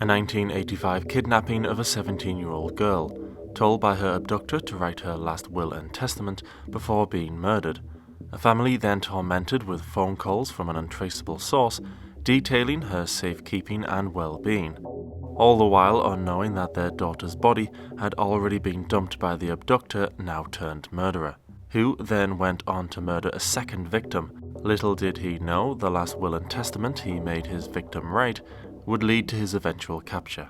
A 1985 kidnapping of a 17-year-old girl, told by her abductor to write her last will and testament before being murdered. A family then tormented with phone calls from an untraceable source detailing her safekeeping and well-being, all the while unknowing that their daughter's body had already been dumped by the abductor, now turned murderer, who then went on to murder a second victim. Little did he know the last will and testament he made his victim write would lead to his eventual capture.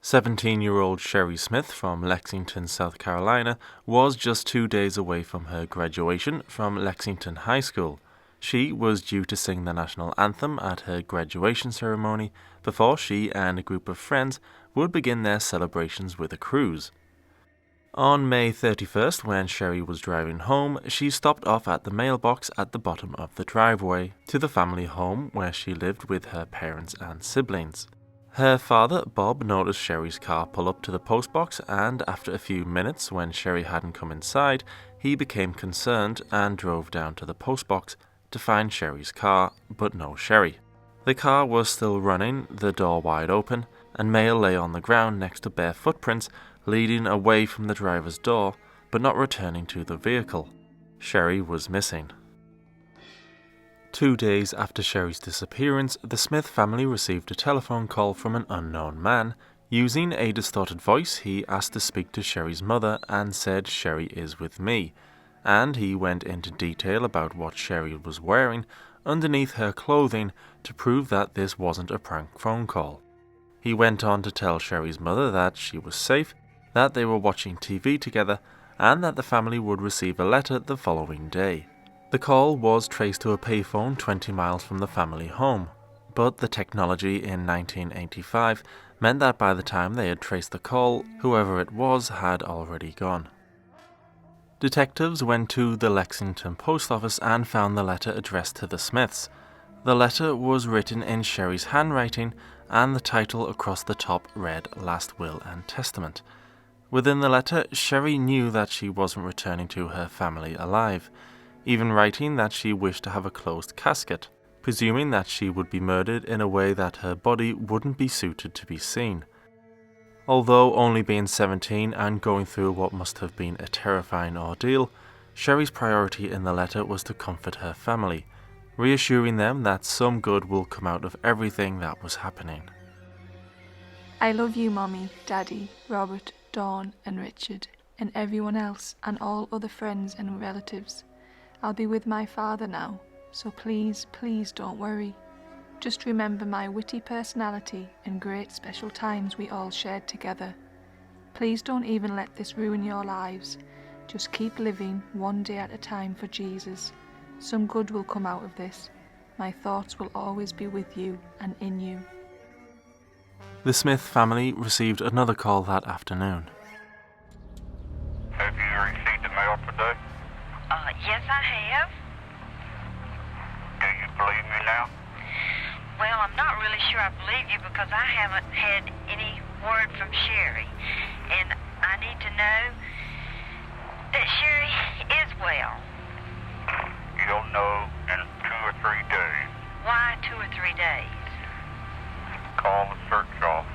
"17-year-old Sherry Smith from Lexington, South Carolina, was just 2 days away from her graduation from Lexington High School. She was due to sing the national anthem at her graduation ceremony before she and a group of friends would begin their celebrations with a cruise. On May 31st, when Sherry was driving home, she stopped off at the mailbox at the bottom of the driveway to the family home where she lived with her parents and siblings. Her father, Bob, noticed Sherry's car pull up to the postbox, and after a few minutes, when Sherry hadn't come inside, he became concerned and drove down to the postbox to find Sherry's car, but no Sherry. The car was still running, the door wide open, and mail lay on the ground next to bare footprints leading away from the driver's door, but not returning to the vehicle. Sherry was missing. 2 days after Sherry's disappearance, the Smith family received a telephone call from an unknown man. Using a distorted voice, he asked to speak to Sherry's mother and said, "Sherry is with me," and he went into detail about what Sherry was wearing underneath her clothing to prove that this wasn't a prank phone call. He went on to tell Sherry's mother that she was safe, that they were watching TV together, and that the family would receive a letter the following day. The call was traced to a payphone 20 miles from the family home, but the technology in 1985 meant that by the time they had traced the call, whoever it was had already gone. Detectives went to the Lexington post office and found the letter addressed to the Smiths. The letter was written in Sherry's handwriting, and the title across the top read "Last Will and Testament." Within the letter, Sherry knew that she wasn't returning to her family alive, even writing that she wished to have a closed casket, presuming that she would be murdered in a way that her body wouldn't be suited to be seen. Although only being 17 and going through what must have been a terrifying ordeal, Sherry's priority in the letter was to comfort her family, reassuring them that some good will come out of everything that was happening. "I love you, Mommy, Daddy, Robert, Dawn and Richard, and everyone else, and all other friends and relatives. I'll be with my father now, so please, please don't worry. Just remember my witty personality and great special times we all shared together. Please don't even let this ruin your lives. Just keep living one day at a time for Jesus. Some good will come out of this. My thoughts will always be with you and in you." The Smith family received another call that afternoon. "Have you received the mail today? Yes, I have. Do you believe me now?" Well, I'm not really sure I believe you because I haven't had any word from Sherry. And I need to know that Sherry is well. You'll know in 2 or 3 days. Why 2 or 3 days? Call the search off.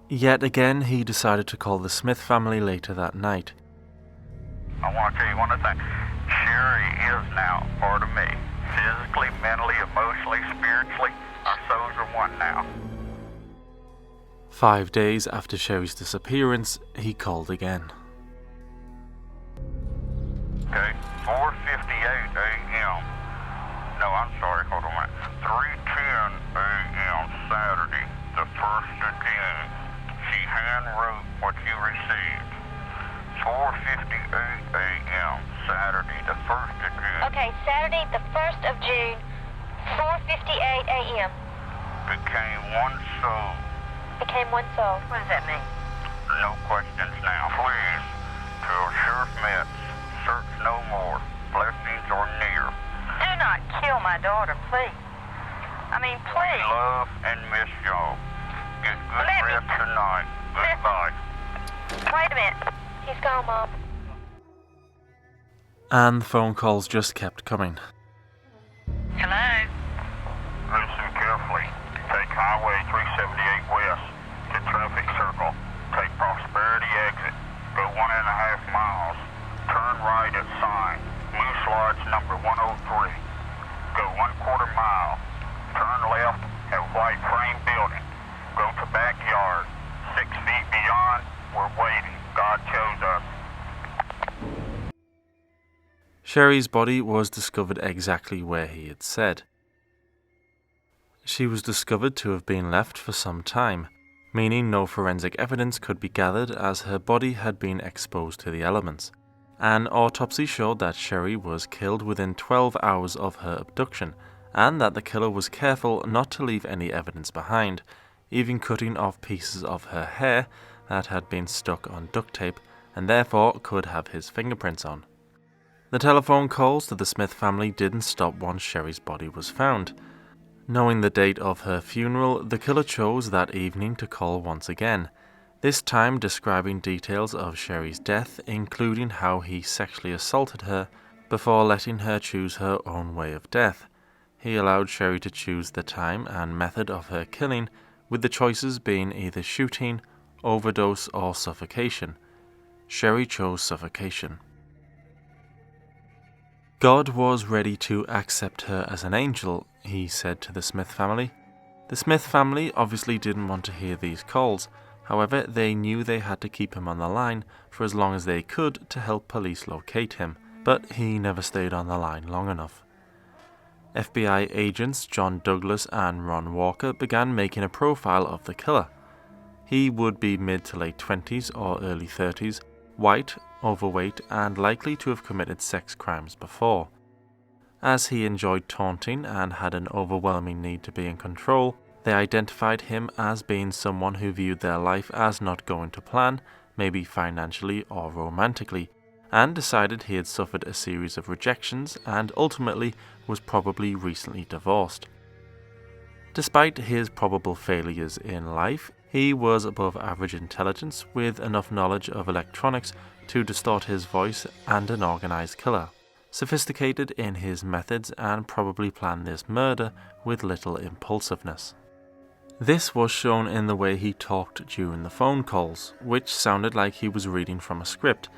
Yet again, he decided to call the Smith family later that night. "I want to tell you one other thing. Sherry is now part of me. Physically, mentally, emotionally, spiritually, our souls are one now." 5 days after Sherry's disappearance, he called again. Okay, 4:58 a.m. No, I'm sorry, hold on a minute. 3:10 a.m. Saturday, the 1st of June. She handwrote what you received. 4:58 a.m. Saturday, the 1st of June. Okay, Saturday, the 1st of June, 4:58 a.m. Became one soul. Became one soul. What does that mean? No questions now. Please, to Sheriff Metz, search no more. Blessings are near. Do not kill my daughter, please. I mean, We please. love and miss y'all. Get good Let me- rest tonight. Goodbye. Wait a minute. He's gone, Mom. And the phone calls just kept coming. Hello? Listen carefully. Take Highway 378 west to Traffic Circle. Take Prosperity exit. Go 1.5 miles. Turn right at sign. Moose Lodge number 103. Go 1/4 mile. Turn left at white frame building. Go to backyard. 6 feet beyond. We're waiting. God chose us. Sherry's body was discovered exactly where he had said. She was discovered to have been left for some time, meaning no forensic evidence could be gathered as her body had been exposed to the elements. An autopsy showed that Sherry was killed within 12 hours of her abduction, and that the killer was careful not to leave any evidence behind, even cutting off pieces of her hair that had been stuck on duct tape and therefore could have his fingerprints on. The telephone calls to the Smith family didn't stop once Sherry's body was found. Knowing the date of her funeral, the killer chose that evening to call once again, this time describing details of Sherry's death, including how he sexually assaulted her before letting her choose her own way of death. He allowed Sherry to choose the time and method of her killing, with the choices being either shooting, overdose, or suffocation. Sherry chose suffocation. God was ready to accept her as an angel, he said to the Smith family. The Smith family obviously didn't want to hear these calls. However, they knew they had to keep him on the line for as long as they could to help police locate him, but he never stayed on the line long enough. FBI agents John Douglas and Ron Walker began making a profile of the killer. He would be mid to late 20s or early 30s, white, overweight, and likely to have committed sex crimes before. As he enjoyed taunting and had an overwhelming need to be in control, they identified him as being someone who viewed their life as not going to plan, maybe financially or romantically, and decided he had suffered a series of rejections and ultimately was probably recently divorced. Despite his probable failures in life, he was above average intelligence with enough knowledge of electronics to distort his voice and an organized killer, sophisticated in his methods and probably planned this murder with little impulsiveness. This was shown in the way he talked during the phone calls, which sounded like he was reading from a script,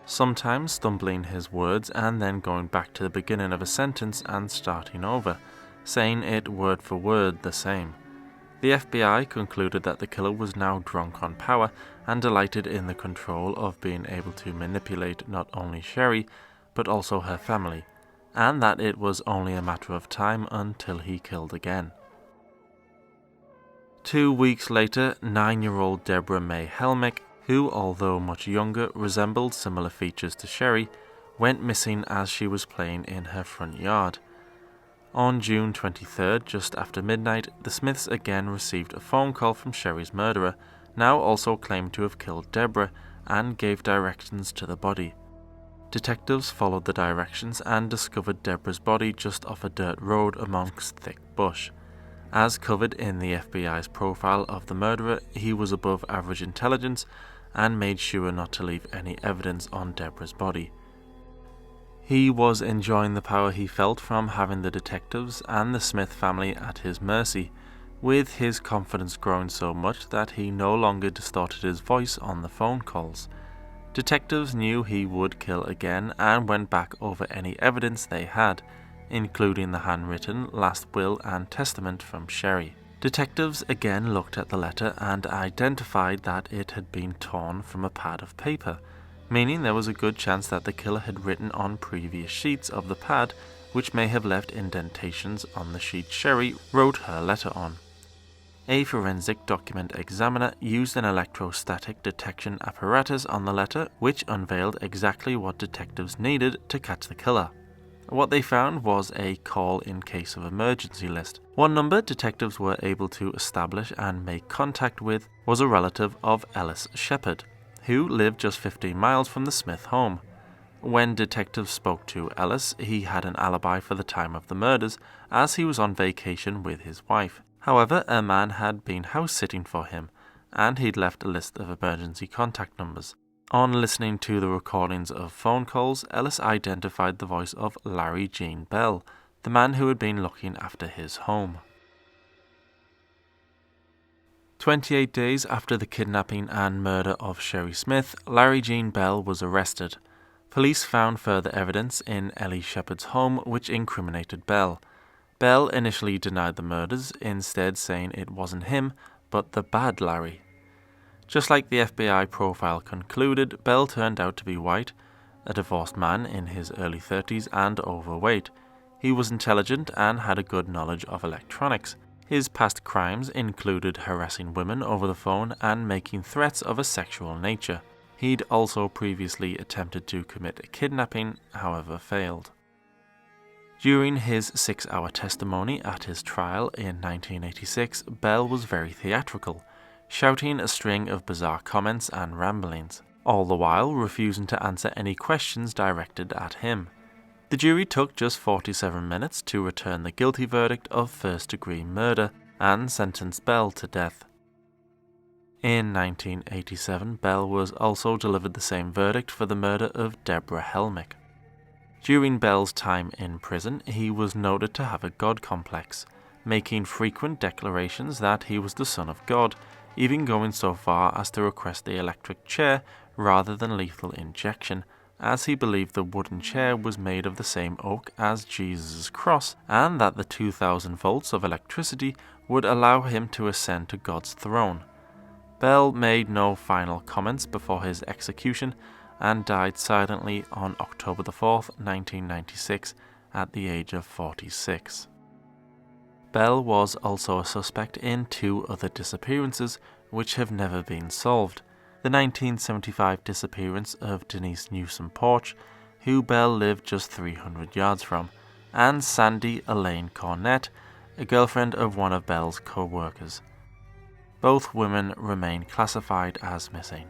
sometimes stumbling his words and then going back to the beginning of a sentence and starting over, saying it word for word the same. The FBI concluded that the killer was now drunk on power and delighted in the control of being able to manipulate not only Sherry, but also her family, and that it was only a matter of time until he killed again. 2 weeks later, 9-year-old Deborah May Helmick, who, although much younger, resembled similar features to Sherry, went missing as she was playing in her front yard. On June 23rd, just after midnight, the Smiths again received a phone call from Sherry's murderer, now also claimed to have killed Deborah, and gave directions to the body. Detectives followed the directions and discovered Deborah's body just off a dirt road amongst thick bush. As covered in the FBI's profile of the murderer, he was above average intelligence and made sure not to leave any evidence on Deborah's body. He was enjoying the power he felt from having the detectives and the Smith family at his mercy, with his confidence growing so much that he no longer distorted his voice on the phone calls. Detectives knew he would kill again and went back over any evidence they had, including the handwritten last will and testament from Sherry. Detectives again looked at the letter and identified that it had been torn from a pad of paper, meaning there was a good chance that the killer had written on previous sheets of the pad, which may have left indentations on the sheet Sherry wrote her letter on. A forensic document examiner used an electrostatic detection apparatus on the letter, which unveiled exactly what detectives needed to catch the killer. What they found was a call in case of emergency list. One number detectives were able to establish and make contact with was a relative of Ellis Shepherd, who lived just 15 miles from the Smith home. When detectives spoke to Ellis, he had an alibi for the time of the murders, as he was on vacation with his wife. However, a man had been house-sitting for him, and he'd left a list of emergency contact numbers. On listening to the recordings of phone calls, Ellis identified the voice of Larry Gene Bell, the man who had been looking after his home. 28 days after the kidnapping and murder of Sherry Smith, Larry Gene Bell was arrested. Police found further evidence in Ellie Shepherd's home which incriminated Bell. Bell initially denied the murders, instead saying it wasn't him, but the bad Larry. Just like the FBI profile concluded, Bell turned out to be white, a divorced man in his early 30s and overweight. He was intelligent and had a good knowledge of electronics. His past crimes included harassing women over the phone and making threats of a sexual nature. He'd also previously attempted to commit a kidnapping, however failed. During his 6-hour testimony at his trial in 1986, Bell was very theatrical, shouting a string of bizarre comments and ramblings, all the while refusing to answer any questions directed at him. The jury took just 47 minutes to return the guilty verdict of first-degree murder and sentenced Bell to death. In 1987, Bell was also delivered the same verdict for the murder of Deborah Helmick. During Bell's time in prison, he was noted to have a God complex, making frequent declarations that he was the Son of God, even going so far as to request the electric chair rather than lethal injection, as he believed the wooden chair was made of the same oak as Jesus' cross, and that the 2,000 volts of electricity would allow him to ascend to God's throne. Bell made no final comments before his execution, and died silently on October 4th, 1996, at the age of 46. Bell was also a suspect in 2 other disappearances which have never been solved. The 1975 disappearance of Denise Newsom Porch, who Bell lived just 300 yards from, and Sandy Elaine Cornett, a girlfriend of one of Bell's co-workers. Both women remain classified as missing.